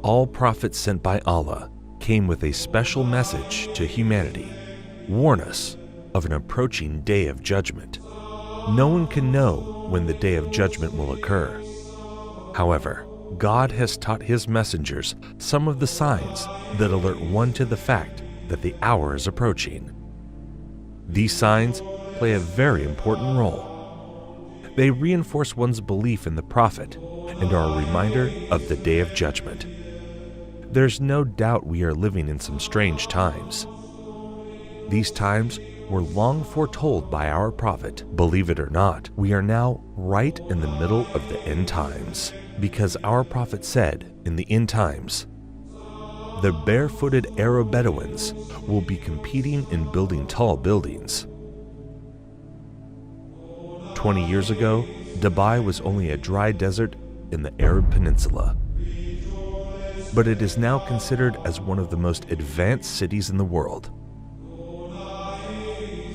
All prophets sent by Allah came with a special message to humanity. Warn us of an approaching day of judgment. No one can know when the day of judgment will occur. However, God has taught His messengers some of the signs that alert one to the fact that the hour is approaching. These signs play a very important role. They reinforce one's belief in the Prophet and are a reminder of the day of judgment. There's no doubt we are living in some strange times. These times were long foretold by our Prophet. Believe it or not, we are now right in the middle of the end times, because our Prophet said in the end times, the barefooted Arab Bedouins will be competing in building tall buildings. 20 years ago, Dubai was only a dry desert in the Arab Peninsula. But it is now considered as one of the most advanced cities in the world.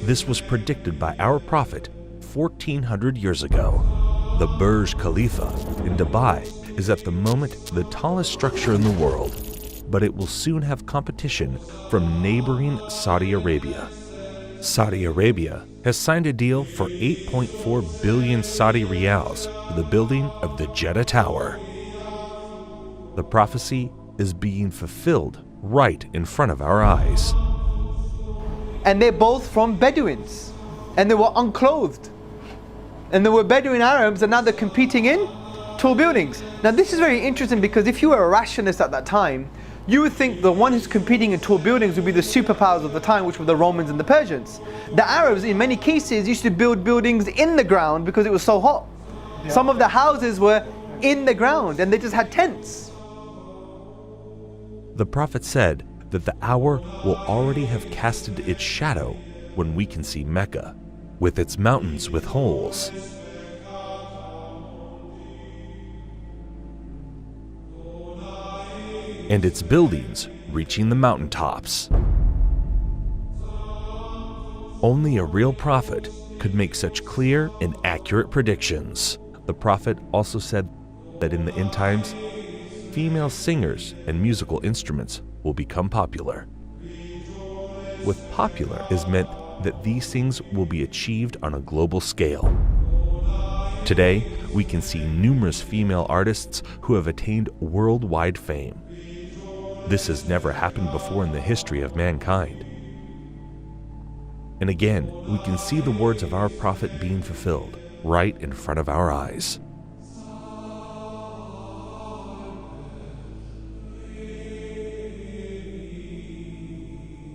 This was predicted by our Prophet 1400 years ago. The Burj Khalifa in Dubai is at the moment the tallest structure in the world, but it will soon have competition from neighboring Saudi Arabia. Saudi Arabia has signed a deal for 8.4 billion Saudi riyals for the building of the Jeddah Tower. The prophecy is being fulfilled right in front of our eyes. And they're both from Bedouins, and they were unclothed. And there were Bedouin Arabs, and now they're competing in tall buildings. Now this is very interesting, because if you were a rationalist at that time, you would think the one who's competing in tall buildings would be the superpowers of the time, which were the Romans and the Persians. The Arabs, in many cases, used to build buildings in the ground because it was so hot. Yeah. Some of the houses were in the ground, and they just had tents. The Prophet said that the hour will already have casted its shadow when we can see Mecca, with its mountains with holes. And its buildings reaching the mountaintops. Only a real prophet could make such clear and accurate predictions. The Prophet also said that in the end times, female singers and musical instruments will become popular. With popular is meant that these things will be achieved on a global scale. Today, we can see numerous female artists who have attained worldwide fame. This has never happened before in the history of mankind. And again, we can see the words of our Prophet being fulfilled right in front of our eyes.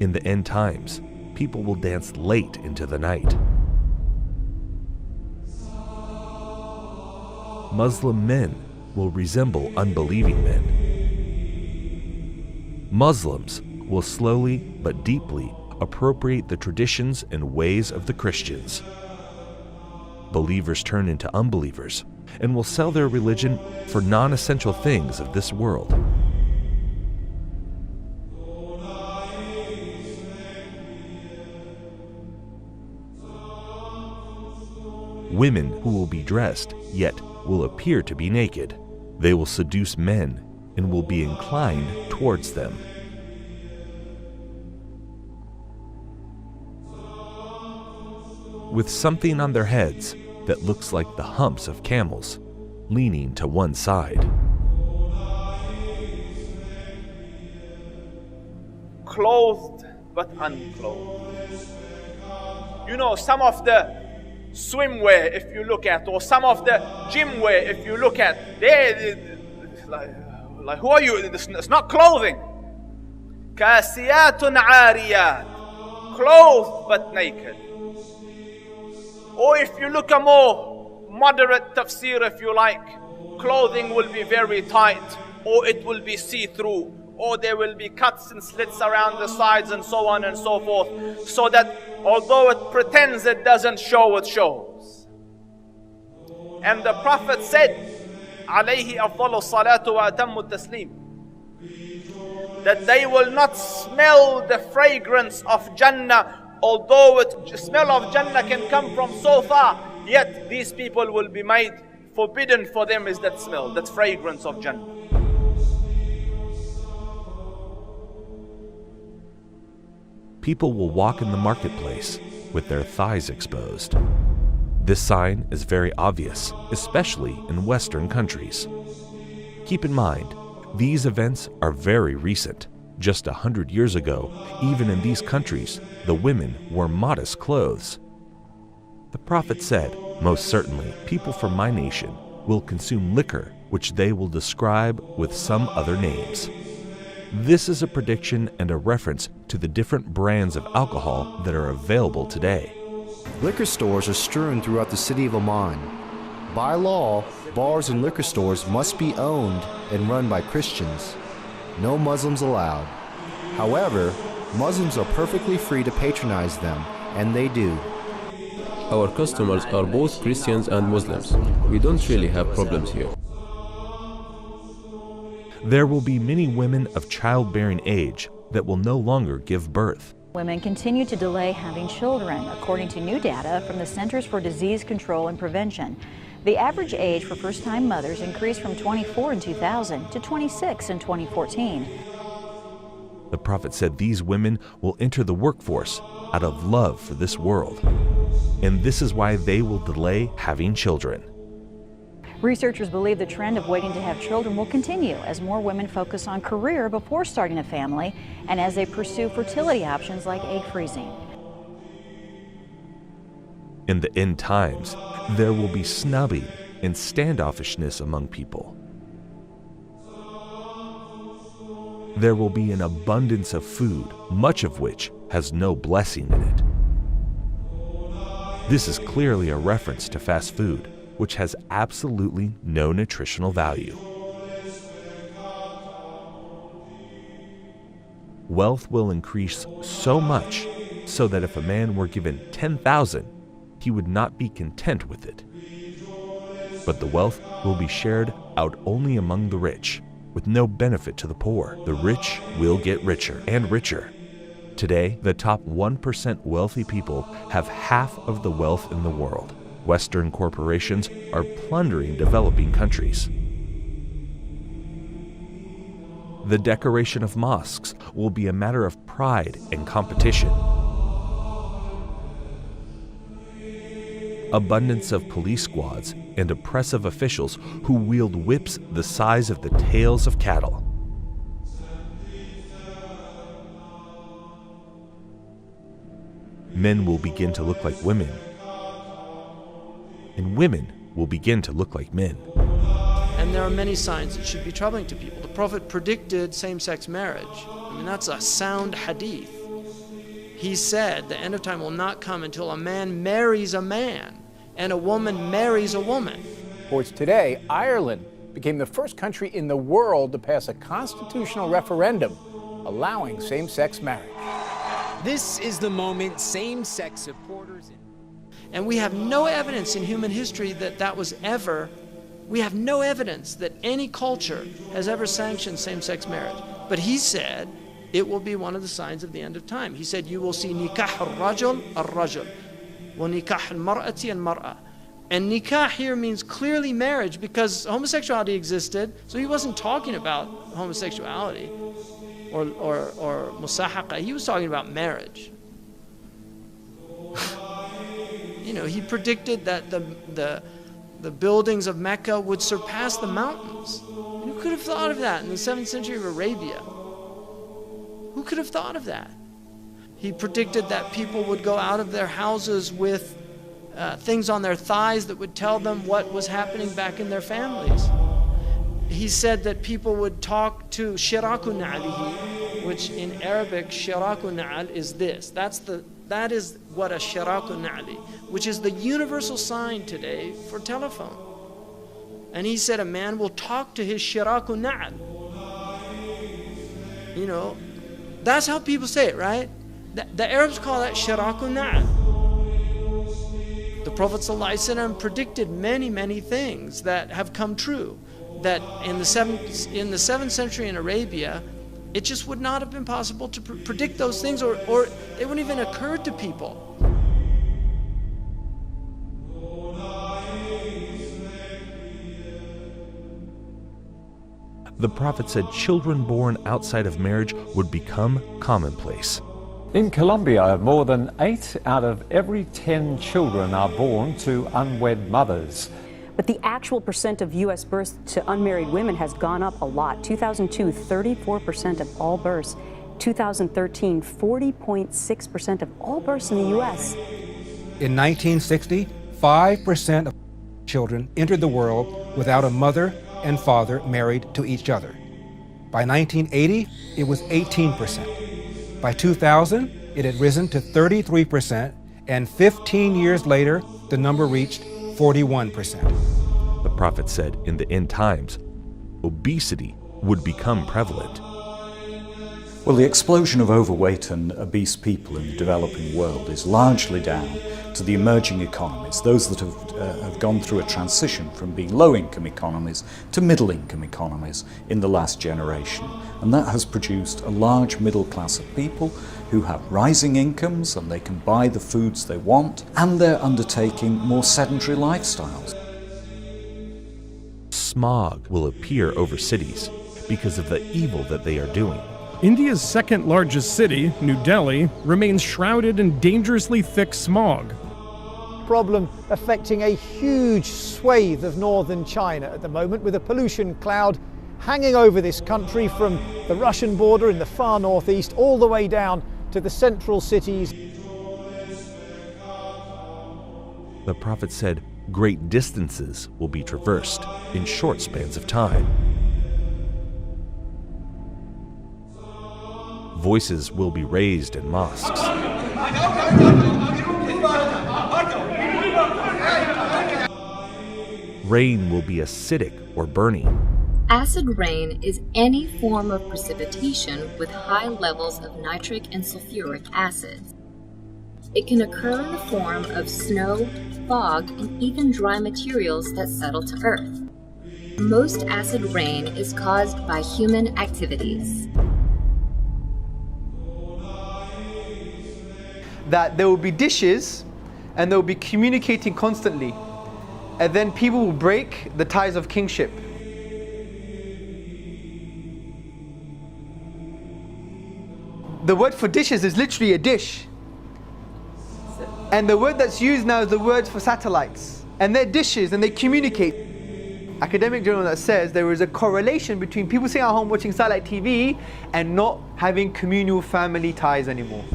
In the end times, people will dance late into the night. Muslim men will resemble unbelieving men. Muslims will slowly but deeply appropriate the traditions and ways of the Christians. Believers turn into unbelievers and will sell their religion for non-essential things of this world. Women who will be dressed, yet will appear to be naked. They will seduce men and will be inclined towards them. With something on their heads that looks like the humps of camels, leaning to one side. Clothed but unclothed. You know, some of the swimwear, if you look at, or some of the gym wear, if you look at, they like who are you? It's not clothing. Kasiyatun ariyat, clothed but naked. Or if you look a more moderate tafsir, if you like, clothing will be very tight, or it will be see-through, or there will be cuts and slits around the sides and so on and so forth, so that although it pretends it doesn't show, it shows. And the Prophet said, alayhi afdalu salatu wa atammu taslim, that they will not smell the fragrance of Jannah. Although the smell of Jannah can come from so far, yet these people will be made forbidden for them is that smell, that fragrance of Jannah. people will walk in the marketplace with their thighs exposed. This sign is very obvious, especially in Western countries. Keep in mind, these events are very recent. Just 100 years ago, even in these countries, the women wore modest clothes. The Prophet said, "Most certainly, people from my nation will consume liquor which they will describe with some other names." This is a prediction and a reference to the different brands of alcohol that are available today. Liquor stores are strewn throughout the city of Amman. By law, bars and liquor stores must be owned and run by Christians. No Muslims allowed. However, Muslims are perfectly free to patronize them, and they do. Our customers are both Christians and Muslims. We don't really have problems here. There will be many women of childbearing age that will no longer give birth. Women continue to delay having children, according to new data from the Centers for Disease Control and Prevention. The average age for first-time mothers increased from 24 in 2000 to 26 in 2014. The Prophet said these women will enter the workforce out of love for this world, and this is why they will delay having children. Researchers believe the trend of waiting to have children will continue as more women focus on career before starting a family and as they pursue fertility options like egg freezing. In the end times, there will be snubbing and standoffishness among people. There will be an abundance of food, much of which has no blessing in it. This is clearly a reference to fast food, which has absolutely no nutritional value. Wealth will increase so much so that if a man were given 10,000, he would not be content with it. But the wealth will be shared out only among the rich, with no benefit to the poor. The rich will get richer and richer. Today, the top 1% wealthy people have half of the wealth in the world. Western corporations are plundering developing countries. The decoration of mosques will be a matter of pride and competition. Abundance of police squads and oppressive officials who wield whips the size of the tails of cattle. Men will begin to look like women, and women will begin to look like men. And there are many signs that should be troubling to people. The Prophet predicted same-sex marriage. I mean, that's a sound hadith. He said the end of time will not come until a man marries a man and a woman marries a woman. Sports today, Ireland became the first country in the world to pass a constitutional referendum allowing same-sex marriage. This is the moment same-sex supporters... And we have no evidence in human history that that was ever, we have no evidence that any culture has ever sanctioned same-sex marriage. But he said it will be one of the signs of the end of time. He said you will see nikah al-rajul al-rajul, wa nikah al-mar'ati al-mar'a. And nikah here means clearly marriage because homosexuality existed, so he wasn't talking about homosexuality or musahaqa. He was talking about marriage. You know, he predicted that the buildings of Mecca would surpass the mountains. Who could have thought of that in the 7th century of Arabia? Who could have thought of that? He predicted that people would go out of their houses with things on their thighs that would tell them what was happening back in their families. He said that people would talk to shiraku na'alihi, which in Arabic, shiraku na'al is this. That is what a shiraku na'ali, which is the universal sign today for telephone. And he said a man will talk to his shiraku na'al. You know, that's how people say it, right? The Arabs call that shiraku na'al. The Prophet ﷺ predicted many, many things that have come true. That in the 7th century in Arabia, it just would not have been possible to predict those things, or it wouldn't even occur to people. The Prophet said children born outside of marriage would become commonplace. In Colombia, more than 8 out of every 10 children are born to unwed mothers. But the actual percent of U.S. births to unmarried women has gone up a lot. 2002, 34% of all births. 2013, 40.6% of all births in the U.S. In 1960, 5% of children entered the world without a mother and father married to each other. By 1980, it was 18%. By 2000, it had risen to 33%, and 15 years later, the number reached 41%. The prophet said in the end times, obesity would become prevalent. Well, the explosion of overweight and obese people in the developing world is largely down to the emerging economies, those that have gone through a transition from being low-income economies to middle-income economies in the last generation. And that has produced a large middle class of people who have rising incomes and they can buy the foods they want, and they're undertaking more sedentary lifestyles. Smog will appear over cities because of the evil that they are doing. India's second largest city, New Delhi, remains shrouded in dangerously thick smog. Problem affecting a huge swathe of northern China at the moment, with a pollution cloud hanging over this country from the Russian border in the far northeast all the way down to the central cities. The prophet said great distances will be traversed in short spans of time. Voices will be raised in mosques. Rain will be acidic or burning. Acid rain is any form of precipitation with high levels of nitric and sulfuric acids. It can occur in the form of snow, fog, and even dry materials that settle to earth. Most acid rain is caused by human activities. That there will be dishes and they will be communicating constantly, and then people will break the ties of kingship. The word for dishes is literally a dish, and the word that's used now is the word for satellites, and they're dishes and they communicate. Academic journal that says there is a correlation between people sitting at home watching satellite TV and not having communal family ties anymore.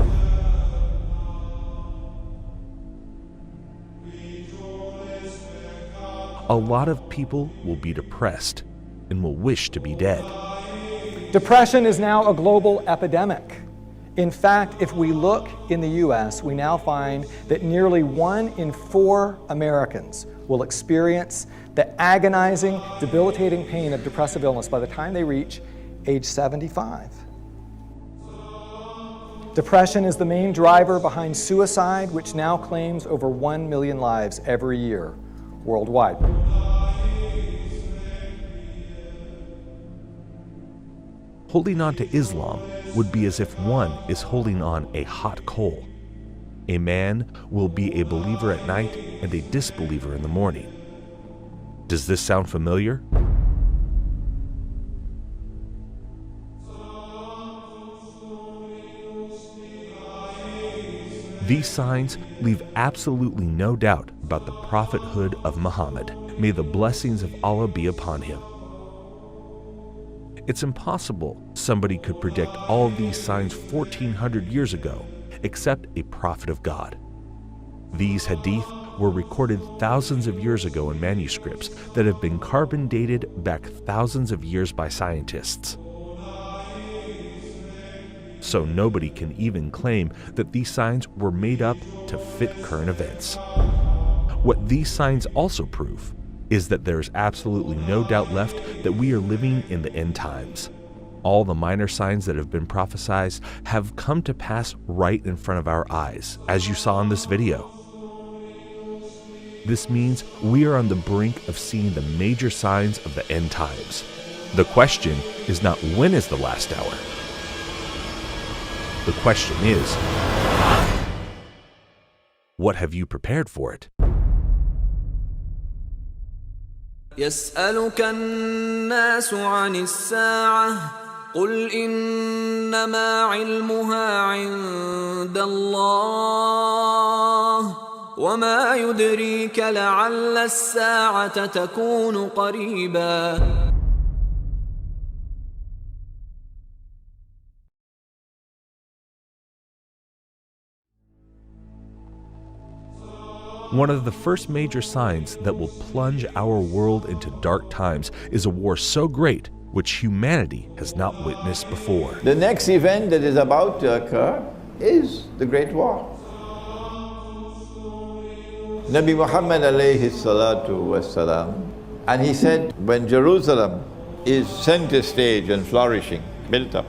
A lot of people will be depressed and will wish to be dead. Depression is now a global epidemic. In fact, if we look in the US, we now find that nearly 1 in 4 Americans will experience the agonizing, debilitating pain of depressive illness by the time they reach age 75. Depression is the main driver behind suicide, which now claims over 1 million lives every year worldwide. Holding on to Islam would be as if one is holding on a hot coal. A man will be a believer at night and a disbeliever in the morning. Does this sound familiar? These signs leave absolutely no doubt about the prophethood of Muhammad. May the blessings of Allah be upon him. It's impossible somebody could predict all of these signs 1400 years ago, except a prophet of God. These hadith were recorded thousands of years ago in manuscripts that have been carbon dated back thousands of years by scientists. So nobody can even claim that these signs were made up to fit current events. What these signs also prove is that there is absolutely no doubt left that we are living in the end times. All the minor signs that have been prophesied have come to pass right in front of our eyes, as you saw in this video. This means we are on the brink of seeing the major signs of the end times. The question is not when is the last hour. The question is, what have you prepared for it? يسألك الناس عن الساعة قل إنما علمها عند الله وما يدريك لعل الساعة تكون قريبا. One of the first major signs that will plunge our world into dark times is a war so great which humanity has not witnessed before. The next event that is about to occur is the Great War. Nabi Muhammad alayhi salatu wasalam, and he said, when Jerusalem is center stage and flourishing, built up,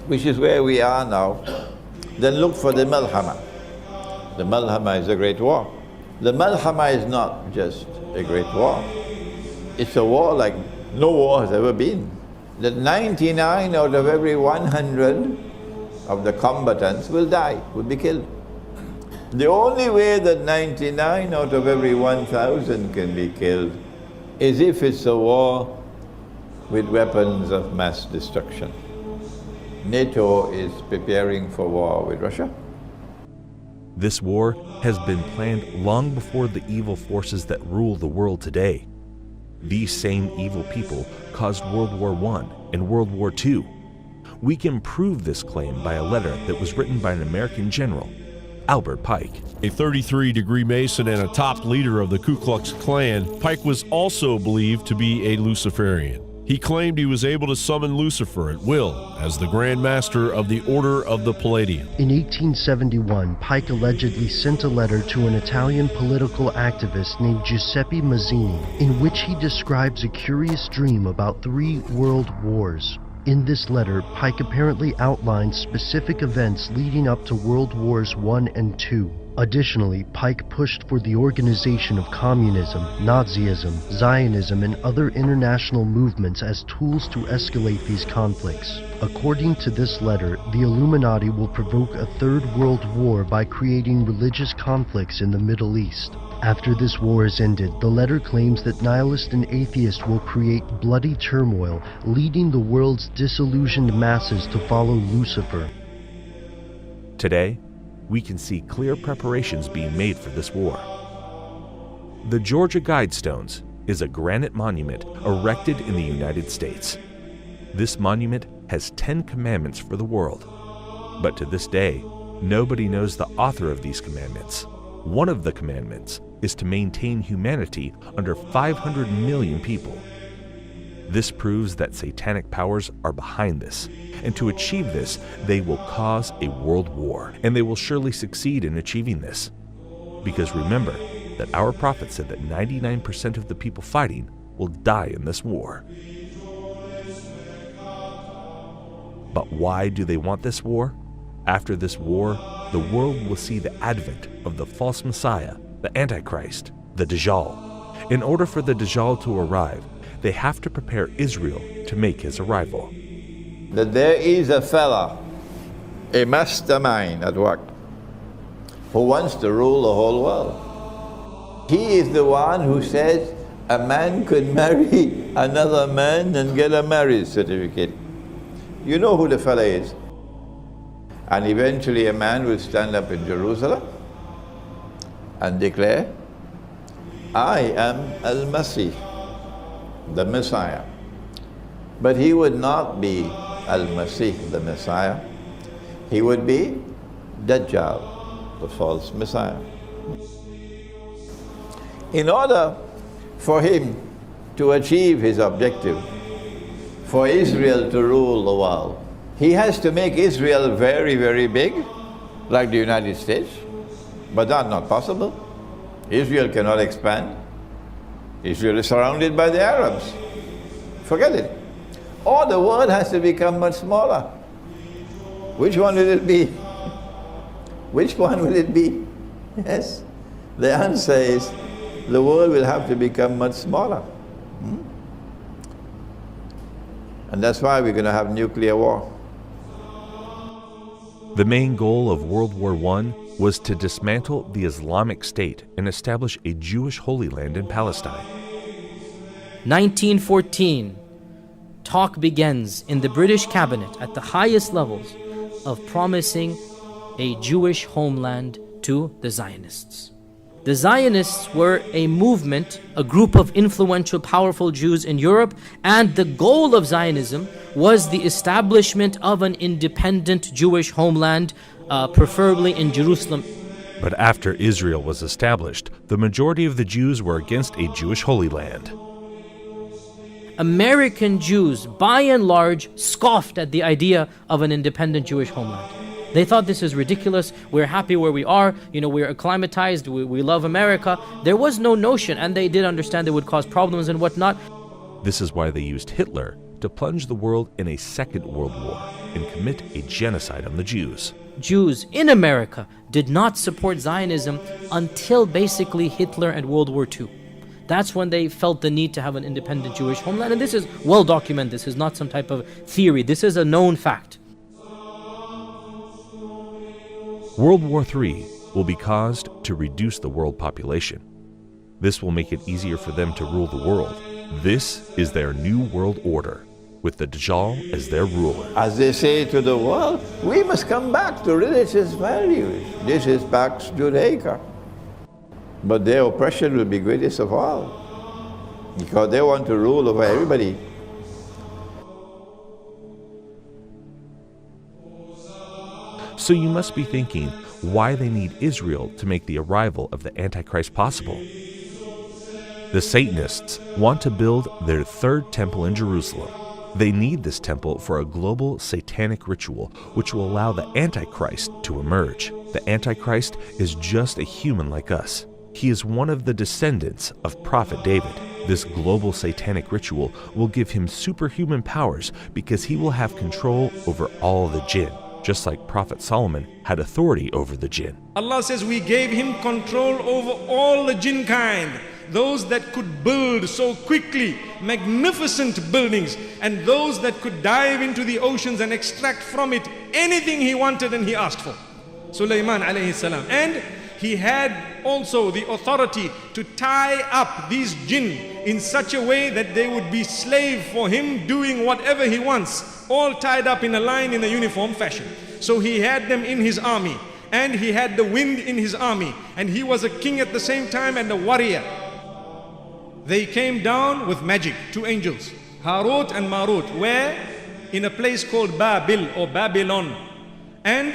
which is where we are now, then look for the Malhama. The Malhama is a great war. The Malhama is not just a great war. It's a war like no war has ever been. That 99 out of every 100 of the combatants will die, will be killed. The only way that 99 out of every 1,000 can be killed is if it's a war with weapons of mass destruction. NATO is preparing for war with Russia. This war has been planned long before the evil forces that rule the world today. These same evil people caused World War I and World War II. We can prove this claim by a letter that was written by an American general, Albert Pike. A 33-degree Mason and a top leader of the Ku Klux Klan, Pike was also believed to be a Luciferian. He claimed he was able to summon Lucifer at will as the Grand Master of the Order of the Palladium. In 1871, Pike allegedly sent a letter to an Italian political activist named Giuseppe Mazzini, in which he describes a curious dream about 3 world wars. In this letter, Pike apparently outlines specific events leading up to World Wars I and II. Additionally, Pike pushed for the organization of communism, Nazism, Zionism, and other international movements as tools to escalate these conflicts. According to this letter, the Illuminati will provoke a 3rd World War by creating religious conflicts in the Middle East. After this war is ended, the letter claims that nihilists and atheists will create bloody turmoil, leading the world's disillusioned masses to follow Lucifer. Today, we can see clear preparations being made for this war. The Georgia Guidestones is a granite monument erected in the United States. This monument has 10 commandments for the world, but to this day, nobody knows the author of these commandments. One of the commandments is to maintain humanity under 500 million people. This proves that satanic powers are behind this, and to achieve this, they will cause a world war, and they will surely succeed in achieving this. Because remember that our prophet said that 99% of the people fighting will die in this war. But why do they want this war? After this war, the world will see the advent of the false Messiah, the Antichrist, the Dajjal. In order for the Dajjal to arrive, they have to prepare Israel to make his arrival. That there is a fella, a mastermind at work, who wants to rule the whole world. He is the one who says a man could marry another man and get a marriage certificate. You know who the fella is. And eventually a man will stand up in Jerusalem and declare, I am Al-Masih, the Messiah. But he would not be Al-Masih, the Messiah. He would be Dajjal, the false Messiah. In order for him to achieve his objective, for Israel to rule the world, he has to make Israel very, very big, like the United States. But that's not possible. Israel cannot expand. Israel is surrounded by the Arabs. Forget it. Or the world has to become much smaller. Which one will it be? Which one will it be? Yes. The answer is the world will have to become much smaller. And that's why we're going to have nuclear war. The main goal of World War I was to dismantle the Islamic State and establish a Jewish Holy Land in Palestine. 1914. talk begins in the British cabinet at the highest levels of promising a Jewish homeland to the Zionists. The Zionists were a movement, a group of influential, powerful Jews in Europe, and the goal of Zionism was the establishment of an independent Jewish homeland, preferably in Jerusalem. But after Israel was established, the majority of the Jews were against a Jewish Holy Land. American Jews, by and large, scoffed at the idea of an independent Jewish homeland. They thought this is ridiculous, we're happy where we are, we're acclimatized, we love America. There was no notion, and they did understand it would cause problems and whatnot. This is why they used Hitler to plunge the world in a second world war and commit a genocide on the Jews. Jews in America did not support Zionism until basically Hitler and World War II. That's when they felt the need to have an independent Jewish homeland, and this is well documented. This is not some type of theory. This is a known fact. World War III will be caused to reduce the world population. This will make it easier for them to rule the world. This is their new world order, with the Dajjal as their ruler. As they say to the world, we must come back to religious values. This is Pax Judaica. But their oppression will be greatest of all, because they want to rule over everybody. So you must be thinking why they need Israel to make the arrival of the Antichrist possible. The Satanists want to build their third temple in Jerusalem. They need this temple for a global satanic ritual which will allow the Antichrist to emerge. The Antichrist is just a human like us. He is one of the descendants of Prophet David. This global satanic ritual will give him superhuman powers because he will have control over all the jinn, just like Prophet Solomon had authority over the jinn. Allah says we gave him control over all the jinn kind, those that could build so quickly magnificent buildings, and those that could dive into the oceans and extract from it anything he wanted and he asked for. Sulaiman alayhi salam. And he had also the authority to tie up these jinn in such a way that they would be slave for him, doing whatever he wants, all tied up in a line in a uniform fashion. So he had them in his army, and he had the wind in his army, and he was a king at the same time and a warrior. They came down with magic, two angels, Harut and Marut, where in a place called Babil or Babylon. And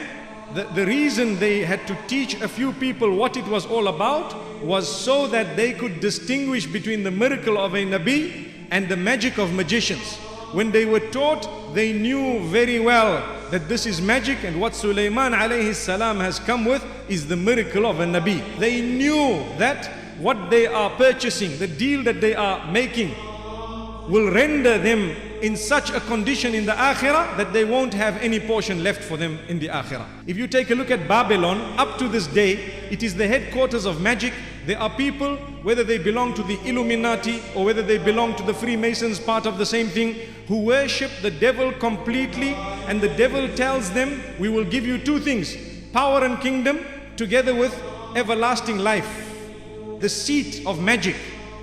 the reason they had to teach a few people what it was all about was so that they could distinguish between the miracle of a Nabi and the magic of magicians. When they were taught, they knew very well that this is magic, and what Sulaiman alayhi salam has come with is the miracle of a Nabi. They knew that what they are purchasing, the deal that they are making, will render them in such a condition in the Akhirah that they won't have any portion left for them in the Akhirah. If you take a look at Babylon, up to this day, it is the headquarters of magic. There are people, whether they belong to the Illuminati or whether they belong to the Freemasons, part of the same thing, who worship the devil completely, and the devil tells them, we will give you two things, power and kingdom together with everlasting life. The seat of magic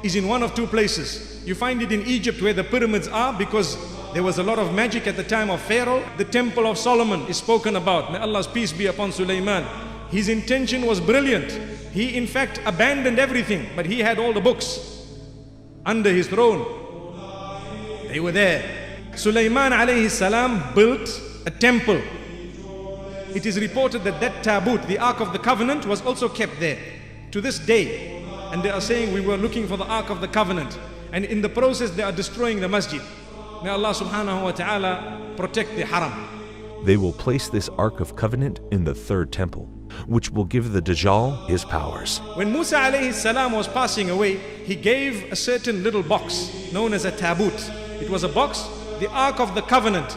is in one of two places. You find it in Egypt where the pyramids are, because there was a lot of magic at the time of Pharaoh. The temple of Solomon is spoken about. May Allah's peace be upon Sulaiman. His intention was brilliant. He in fact abandoned everything, but he had all the books under his throne. They were there. Sulaiman alayhi salam built a temple. It is reported that that tabut, the Ark of the Covenant, was also kept there to this day. And they are saying we were looking for the Ark of the Covenant, and in the process they are destroying the masjid. May Allah subhanahu wa ta'ala protect the haram. They will place this Ark of Covenant in the third temple, which will give the Dajjal his powers. When Musa alayhi salam was passing away, he gave a certain little box known as a tabut. It was a box, the Ark of the Covenant.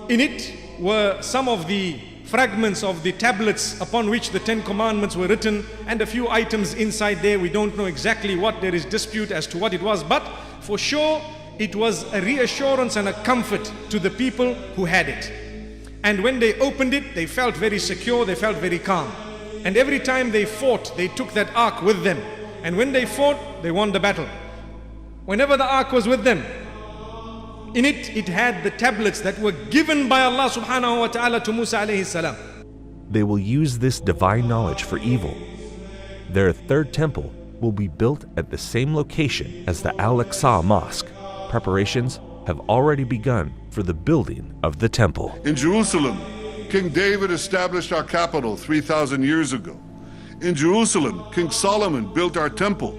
In it were some of the fragments of the tablets upon which the 10 commandments were written, and a few items inside there. We don't know exactly what, there is dispute as to what it was, but for sure it was a reassurance and a comfort to the people who had it. And when they opened it, they felt very secure, they felt very calm. And every time they fought, they took that ark with them. And when they fought, they won the battle. Whenever the ark was with them, In it, it had the tablets that were given by Allah subhanahu wa ta'ala to Musa alayhi salam. They will use this divine knowledge for evil. Their third temple will be built at the same location as the Al-Aqsa Mosque. Preparations have already begun for the building of the temple. In Jerusalem, King David established our capital 3,000 years ago. In Jerusalem, King Solomon built our temple,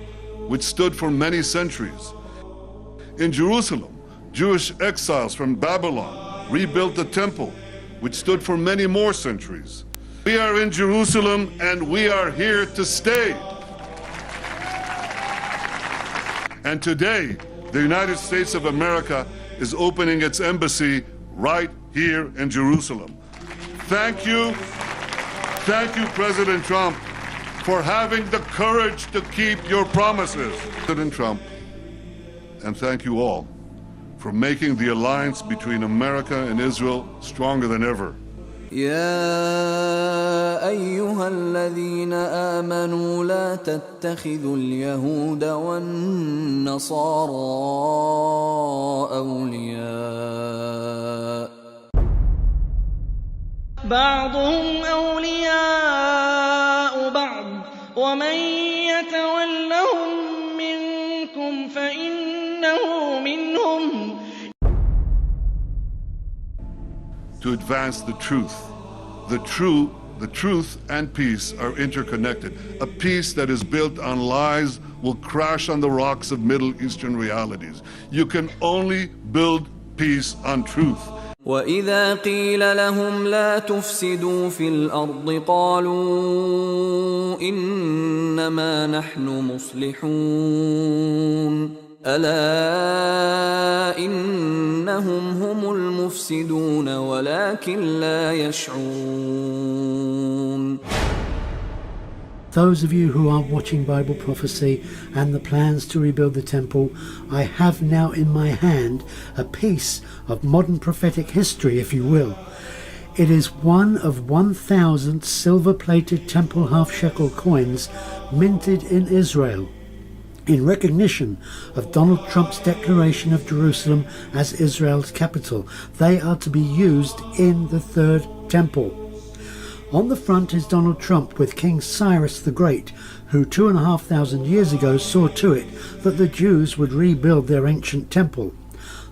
which stood for many centuries. In Jerusalem, Jewish exiles from Babylon rebuilt the temple, which stood for many more centuries. We are in Jerusalem and we are here to stay. And today, the United States of America is opening its embassy right here in Jerusalem. Thank you, President Trump, for having the courage to keep your promises. President Trump, and thank you all for making the alliance between America and Israel stronger than ever. يا أيها الذين آمنوا لا تتخذوا اليهود والنصارى أولياء بعضهم أولياء بعض ومن يتولهم منكم فإنه منهم. To advance the truth. The truth and peace are interconnected. A peace that is built on lies will crash on the rocks of Middle Eastern realities. You can only build peace on truth. وإذا قيل لهم لا تفسدوا في الأرض قالوا إنما نحن مصلحون ألا إنهم هم المفسدون ولكن لا يشعرون. Those of you who are watching Bible prophecy and the plans to rebuild the temple, I have now in my hand a piece of modern prophetic history, if you will. It is one of 1,000 silver-plated temple half-shekel coins minted in Israel in recognition of Donald Trump's declaration of Jerusalem as Israel's capital. They are to be used in the third temple. On the front is Donald Trump with King Cyrus the Great, who 2,500 years ago saw to it that the Jews would rebuild their ancient temple.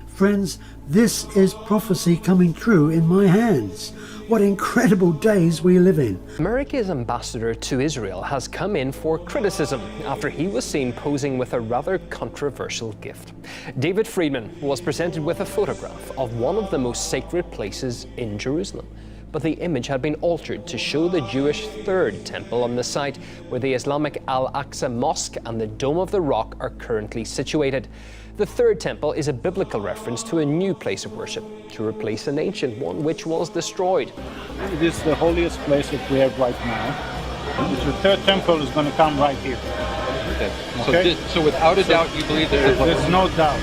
Friends, this is prophecy coming true in my hands. What incredible days we live in. America's ambassador to Israel has come in for criticism after he was seen posing with a rather controversial gift. David Friedman was presented with a photograph of one of the most sacred places in Jerusalem, but the image had been altered to show the Jewish third temple on the site where the Islamic Al-Aqsa Mosque and the Dome of the Rock are currently situated. The third temple is a biblical reference to a new place of worship, to replace an ancient one which was destroyed. It is the holiest place that we have right now. The third temple is going to come right here. Okay. So without a doubt, you believe there's no doubt.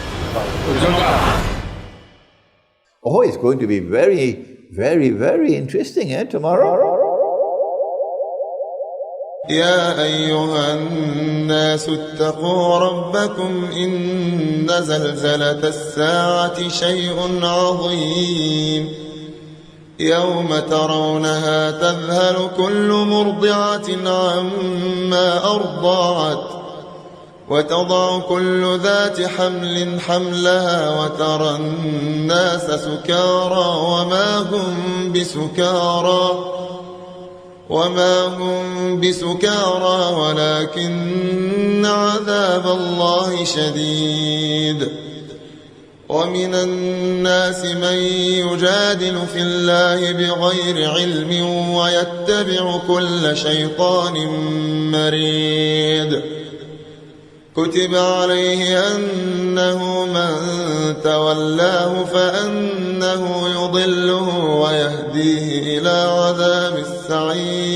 There's no doubt. Oh, it's going to be very, very, very interesting, tomorrow. يا أيها الناس اتقوا ربكم إن زلزلة الساعة شيء عظيم يوم ترونها تذهل كل مرضعة عما أرضعت وتضع كل ذات حمل حملها وترى الناس سكارى وما هم بسكارى ولكن عذاب الله شديد ومن الناس من يجادل في الله بغير علم ويتبع كل شيطان مريد كتب عليه أنه من تولاه فأنه يضله ويهديه إلى عذاب السعير